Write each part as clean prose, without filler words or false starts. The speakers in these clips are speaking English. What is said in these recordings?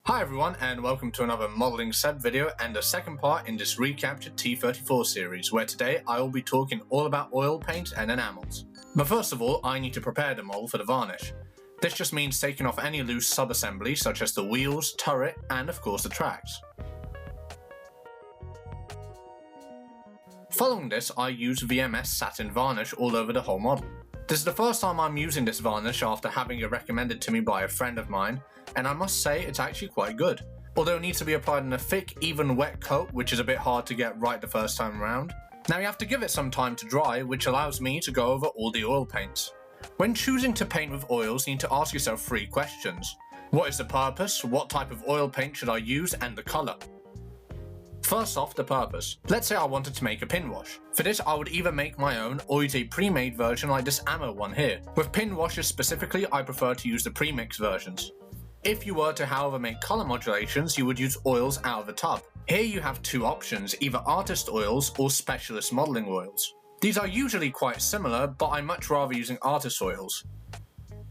Hi everyone, and welcome to another ModellingSeb video and a second part in this Recaptured T-34 series, where today I will be talking all about oil paint and enamels. But first of all, I need to prepare the model for the varnish. This just means taking off any loose sub-assemblies such as the wheels, turret, and of course the tracks. Following this, I use VMS satin varnish all over the whole model. This is the first time I'm using this varnish after having it recommended to me by a friend of mine, and I must say it's actually quite good. Although it needs to be applied in a thick, even wet coat, which is a bit hard to get right the first time around. Now you have to give it some time to dry, which allows me to go over all the oil paints. When choosing to paint with oils, you need to ask yourself 3 questions. What is the purpose, what type of oil paint should I use, and the colour? First off, the purpose. Let's say I wanted to make a pinwash. For this, I would either make my own or use a pre-made version like this ammo one here. With pinwashes specifically, I prefer to use the pre-mixed versions. If you were to however make colour modulations, you would use oils out of the tub. Here you have 2 options, either artist oils or specialist modelling oils. These are usually quite similar, but I much rather using artist oils.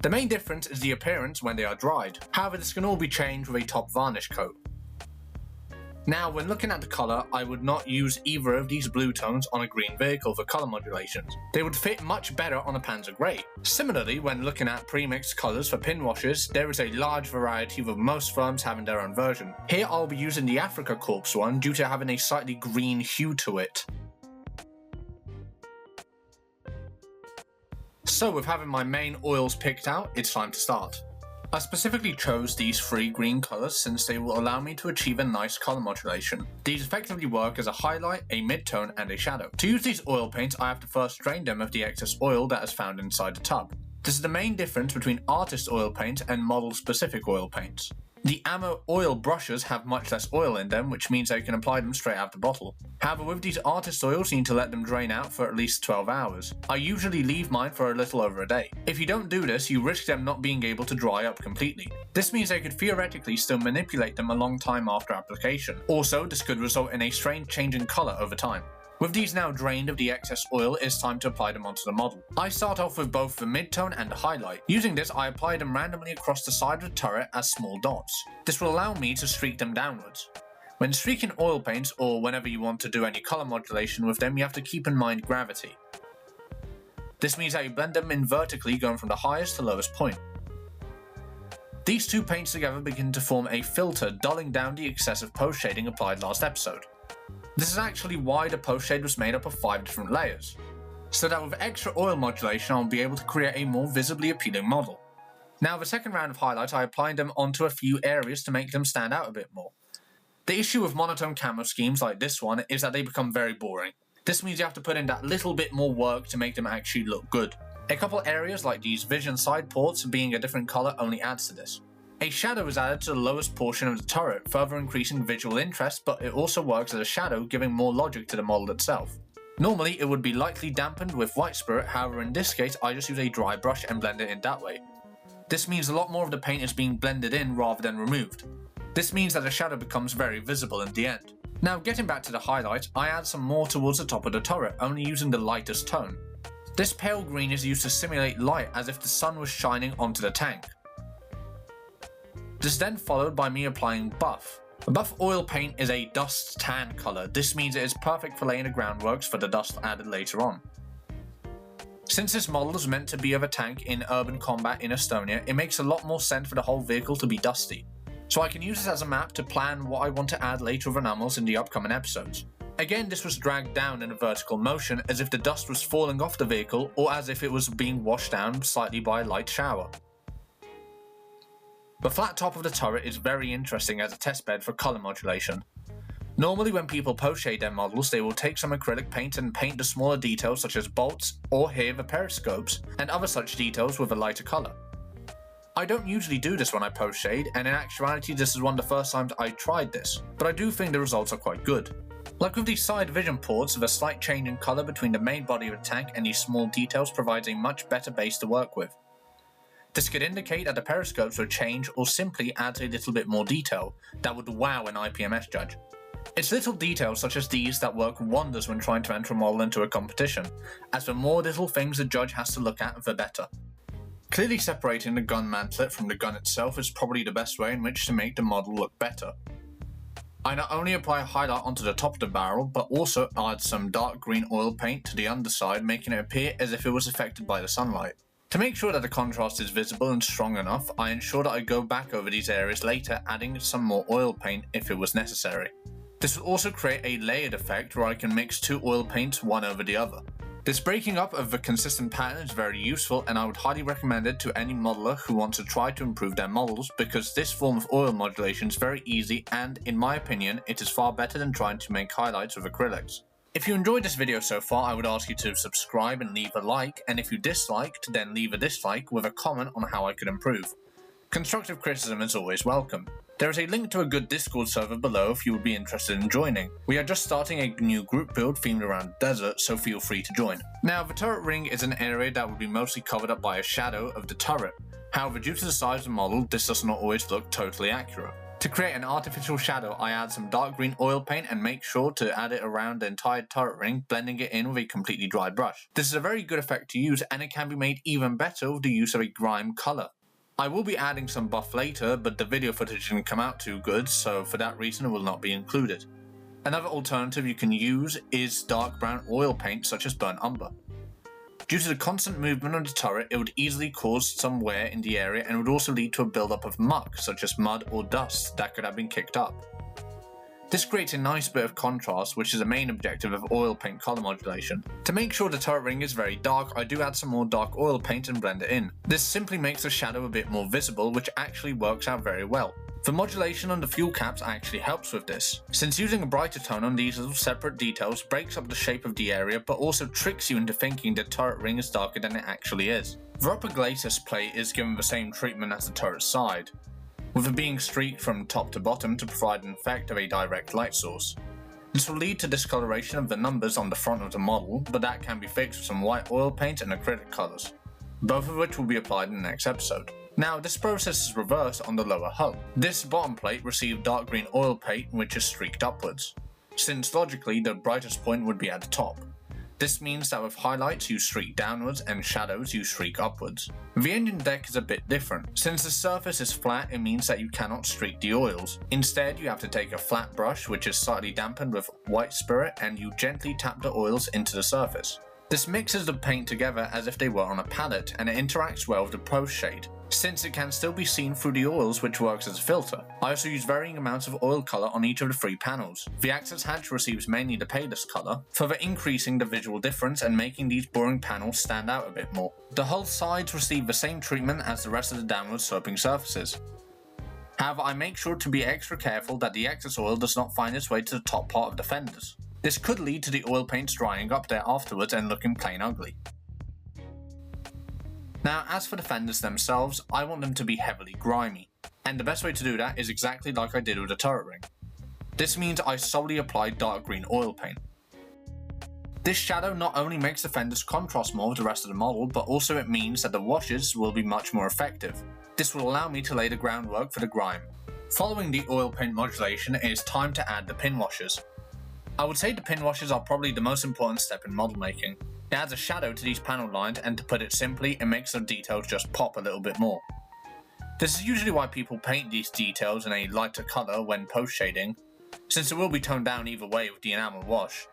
The main difference is the appearance when they are dried. However, this can all be changed with a top varnish coat. Now, when looking at the colour, I would not use either of these blue tones on a green vehicle for colour modulations. They would fit much better on a Panzer Grey. Similarly, when looking at pre-mixed colours for pinwashes, there is a large variety with most firms having their own version. Here I'll be using the Africa Corps one due to having a slightly green hue to it. So with having my main oils picked out, it's time to start. I specifically chose these 3 green colours since they will allow me to achieve a nice colour modulation. These effectively work as a highlight, a mid-tone and a shadow. To use these oil paints, I have to first drain them of the excess oil that is found inside the tub. This is the main difference between artist oil paint and model-specific oil paints. The ammo oil brushes have much less oil in them, which means I can apply them straight out the bottle. However, with these artist oils, you need to let them drain out for at least 12 hours. I usually leave mine for a little over a day. If you don't do this, you risk them not being able to dry up completely. This means I could theoretically still manipulate them a long time after application. Also, this could result in a strange change in colour over time. With these now drained of the excess oil, it's time to apply them onto the model. I start off with both the mid-tone and the highlight. Using this, I apply them randomly across the side of the turret as small dots. This will allow me to streak them downwards. When streaking oil paints, or whenever you want to do any colour modulation with them, you have to keep in mind gravity. This means that you blend them in vertically, going from the highest to lowest point. These 2 paints together begin to form a filter, dulling down the excessive post shading applied last episode. This is actually why the post shade was made up of 5 different layers, so that with extra oil modulation I'll be able to create a more visibly appealing model. Now the second round of highlights, I applied them onto a few areas to make them stand out a bit more. The issue with monotone camo schemes like this one is that they become very boring. This means you have to put in that little bit more work to make them actually look good. A couple areas like these vision side ports being a different colour only adds to this. A shadow is added to the lowest portion of the turret, further increasing visual interest, but it also works as a shadow, giving more logic to the model itself. Normally it would be lightly dampened with white spirit, however in this case I just use a dry brush and blend it in that way. This means a lot more of the paint is being blended in rather than removed. This means that the shadow becomes very visible in the end. Now getting back to the highlight, I add some more towards the top of the turret, only using the lightest tone. This pale green is used to simulate light as if the sun was shining onto the tank. This is then followed by me applying buff. A buff oil paint is a dust tan colour. This means it is perfect for laying the groundworks for the dust added later on. Since this model is meant to be of a tank in urban combat in Estonia, it makes a lot more sense for the whole vehicle to be dusty. So I can use this as a map to plan what I want to add later with enamels in the upcoming episodes. Again, this was dragged down in a vertical motion as if the dust was falling off the vehicle or as if it was being washed down slightly by a light shower. The flat top of the turret is very interesting as a testbed for colour modulation. Normally when people post shade their models, they will take some acrylic paint and paint the smaller details such as bolts, or here the periscopes, and other such details with a lighter colour. I don't usually do this when I post shade, and in actuality this is one of the first times I tried this, but I do think the results are quite good. Like with these side vision ports, the slight change in colour between the main body of the tank and these small details provides a much better base to work with. This could indicate that the periscopes would change or simply add a little bit more detail that would wow an IPMS judge. It's little details such as these that work wonders when trying to enter a model into a competition, as the more little things the judge has to look at, the better. Clearly separating the gun mantlet from the gun itself is probably the best way in which to make the model look better. I not only apply a highlight onto the top of the barrel, but also add some dark green oil paint to the underside, making it appear as if it was affected by the sunlight. To make sure that the contrast is visible and strong enough, I ensure that I go back over these areas later, adding some more oil paint if it was necessary. This will also create a layered effect where I can mix two oil paints one over the other. This breaking up of a consistent pattern is very useful, and I would highly recommend it to any modeler who wants to try to improve their models, because this form of oil modulation is very easy and, in my opinion, it is far better than trying to make highlights with acrylics. If you enjoyed this video so far, I would ask you to subscribe and leave a like, and if you disliked, then leave a dislike with a comment on how I could improve. Constructive criticism is always welcome. There is a link to a good Discord server below if you would be interested in joining. We are just starting a new group build themed around the desert, so feel free to join. Now, the turret ring is an area that will be mostly covered up by a shadow of the turret. However, due to the size of the model, this does not always look totally accurate. To create an artificial shadow, I add some dark green oil paint and make sure to add it around the entire turret ring, blending it in with a completely dry brush. This is a very good effect to use, and it can be made even better with the use of a grime color. I will be adding some buff later, but the video footage didn't come out too good, so for that reason it will not be included. Another alternative you can use is dark brown oil paint such as burnt umber. Due to the constant movement of the turret, it would easily cause some wear in the area and would also lead to a buildup of muck such as mud or dust that could have been kicked up. This creates a nice bit of contrast, which is the main objective of oil paint color modulation. To make sure the turret ring is very dark, I do add some more dark oil paint and blend it in. This simply makes the shadow a bit more visible, which actually works out very well. The modulation on the fuel caps actually helps with this, since using a brighter tone on these little separate details breaks up the shape of the area but also tricks you into thinking the turret ring is darker than it actually is. The upper glacis plate is given the same treatment as the turret side, with it being streaked from top to bottom to provide an effect of a direct light source. This will lead to discoloration of the numbers on the front of the model, but that can be fixed with some white oil paint and acrylic colours, both of which will be applied in the next episode. Now, this process is reversed on the lower hull. This bottom plate received dark green oil paint which is streaked upwards, since logically the brightest point would be at the top. This means that with highlights you streak downwards and shadows you streak upwards. The engine deck is a bit different. Since the surface is flat, it means that you cannot streak the oils. Instead, you have to take a flat brush which is slightly dampened with white spirit and you gently tap the oils into the surface. This mixes the paint together as if they were on a palette, and it interacts well with the post shade, since it can still be seen through the oils, which works as a filter. I also use varying amounts of oil colour on each of the three panels. The access hatch receives mainly the palest colour, further increasing the visual difference and making these boring panels stand out a bit more. The hull sides receive the same treatment as the rest of the downward sloping surfaces. However, I make sure to be extra careful that the excess oil does not find its way to the top part of the fenders. This could lead to the oil paints drying up there afterwards and looking plain ugly. Now, as for the fenders themselves, I want them to be heavily grimy, and the best way to do that is exactly like I did with the turret ring. This means I solely apply dark green oil paint. This shadow not only makes the fenders contrast more with the rest of the model, but also it means that the washes will be much more effective. This will allow me to lay the groundwork for the grime. Following the oil paint modulation, it is time to add the pinwashes. I would say the pinwashes are probably the most important step in model making. It adds a shadow to these panel lines, and to put it simply, it makes the details just pop a little bit more. This is usually why people paint these details in a lighter colour when post-shading, since it will be toned down either way with the enamel wash.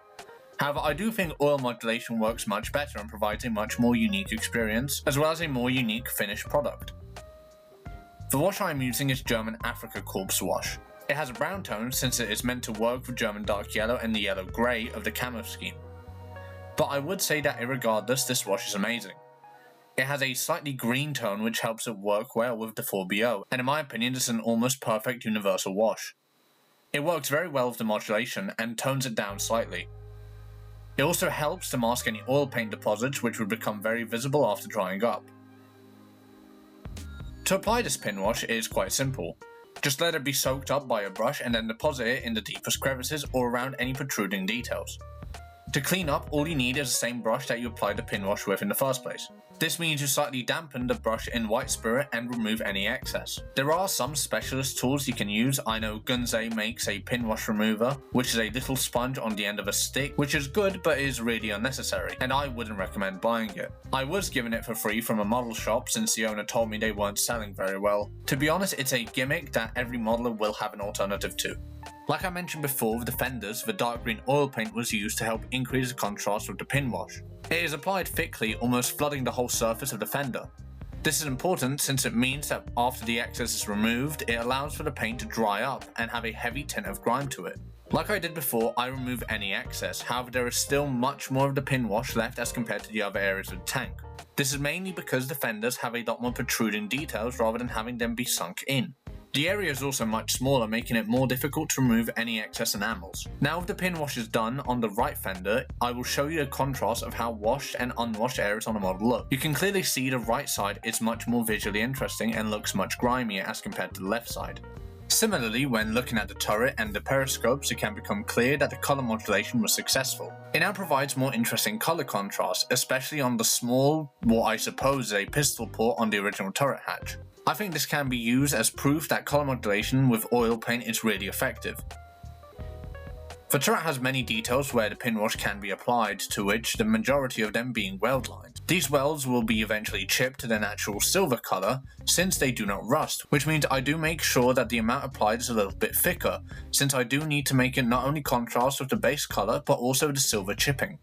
However, I do think oil modulation works much better and provides a much more unique experience, as well as a more unique finished product. The wash I am using is German Africa Corpse wash. It has a brown tone since it is meant to work with German dark yellow and the yellow grey of the camo scheme. But I would say that irregardless, this wash is amazing. It has a slightly green tone which helps it work well with the 4BO, and in my opinion this is an almost perfect universal wash. It works very well with the modulation and tones it down slightly. It also helps to mask any oil paint deposits which would become very visible after drying up. To apply this pin wash, it is quite simple. Just let it be soaked up by a brush and then deposit it in the deepest crevices or around any protruding details. To clean up, all you need is the same brush that you applied the pin wash with in the first place. This means you slightly dampen the brush in white spirit and remove any excess. There are some specialist tools you can use. I know Gunze makes a pin wash remover, which is a little sponge on the end of a stick, which is good but is really unnecessary, and I wouldn't recommend buying it. I was given it for free from a model shop since the owner told me they weren't selling very well. To be honest, it's a gimmick that every modeler will have an alternative to. Like I mentioned before with the fenders, the dark green oil paint was used to help increase the contrast with the pin wash. It is applied thickly, almost flooding the whole surface of the fender. This is important since it means that after the excess is removed, it allows for the paint to dry up and have a heavy tint of grime to it. Like I did before, I remove any excess, however there is still much more of the pin wash left as compared to the other areas of the tank. This is mainly because the fenders have a lot more protruding details rather than having them be sunk in. The area is also much smaller, making it more difficult to remove any excess enamels. Now with the pin wash is done on the right fender, I will show you a contrast of how washed and unwashed areas on the model look. You can clearly see the right side is much more visually interesting and looks much grimier as compared to the left side. Similarly, when looking at the turret and the periscopes, it can become clear that the color modulation was successful. It now provides more interesting color contrast, especially on the small, what I suppose is a pistol port on the original turret hatch. I think this can be used as proof that color modulation with oil paint is really effective. The turret has many details where the pin wash can be applied, to which the majority of them being weld lines. These welds will be eventually chipped to their natural silver color since they do not rust, which means I do make sure that the amount applied is a little bit thicker, since I do need to make it not only contrast with the base color but also the silver chipping.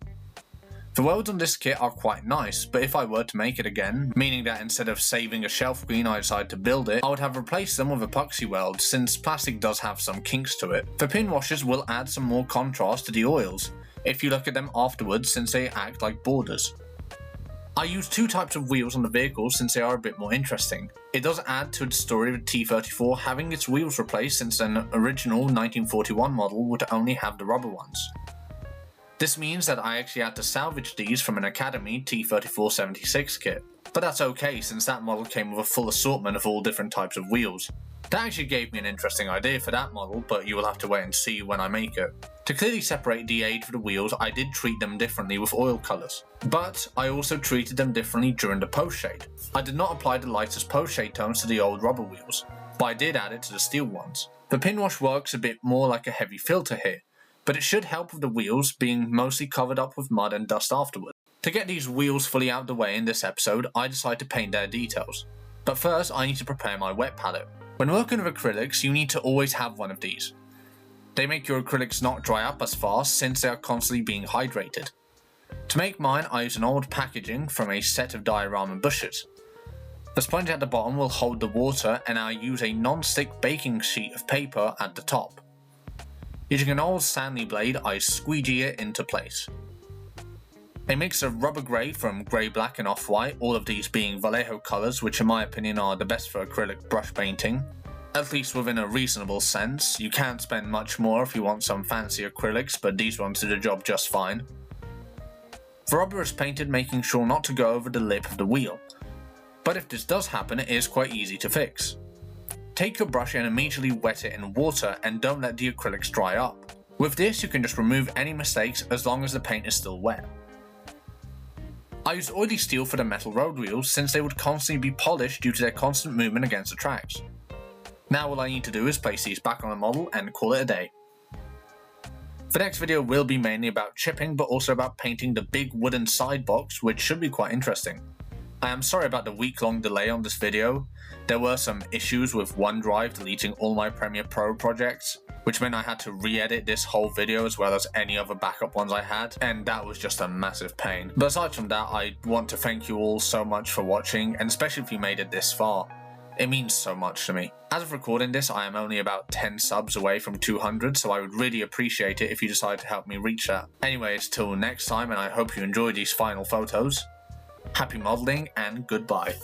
The welds on this kit are quite nice, but if I were to make it again, meaning that instead of saving a shelf green I decide to build it, I would have replaced them with epoxy welds since plastic does have some kinks to it. The pin washes will add some more contrast to the oils, if you look at them afterwards since they act like borders. I use two types of wheels on the vehicle since they are a bit more interesting. It does add to the story of the T-34 having its wheels replaced since an original 1941 model would only have the rubber ones. This means that I actually had to salvage these from an Academy T-34-76 kit, but that's okay since that model came with a full assortment of all different types of wheels. That actually gave me an interesting idea for that model, but you will have to wait and see when I make it. To clearly separate the age for the wheels, I did treat them differently with oil colours, but I also treated them differently during the post shade. I did not apply the lightest post shade tones to the old rubber wheels, but I did add it to the steel ones. The pin wash works a bit more like a heavy filter here, but it should help with the wheels being mostly covered up with mud and dust afterwards. To get these wheels fully out of the way in this episode, I decided to paint their details. But first, I need to prepare my wet palette. When working with acrylics, you need to always have one of these. They make your acrylics not dry up as fast since they are constantly being hydrated. To make mine, I use an old packaging from a set of diorama bushes. The sponge at the bottom will hold the water and I use a non-stick baking sheet of paper at the top. Using an old Stanley blade, I squeegee it into place. A mix of rubber grey from grey black and off-white, all of these being Vallejo colours which in my opinion are the best for acrylic brush painting. At least within a reasonable sense. You can spend much more if you want some fancy acrylics, but these ones do the job just fine. The rubber is painted making sure not to go over the lip of the wheel, but if this does happen it is quite easy to fix. Take your brush and immediately wet it in water and don't let the acrylics dry up. With this you can just remove any mistakes as long as the paint is still wet. I used oily steel for the metal road wheels since they would constantly be polished due to their constant movement against the tracks. Now all I need to do is place these back on the model and call it a day. The next video will be mainly about chipping but also about painting the big wooden side box, which should be quite interesting. I am sorry about the week-long delay on this video. There were some issues with OneDrive deleting all my Premiere Pro projects, which meant I had to re-edit this whole video as well as any other backup ones I had, and that was just a massive pain. But aside from that, I want to thank you all so much for watching, and especially if you made it this far. It means so much to me. As of recording this, I am only about 10 subs away from 200, so I would really appreciate it if you decide to help me reach that. Anyways, till next time, and I hope you enjoyed these final photos. Happy modelling and goodbye.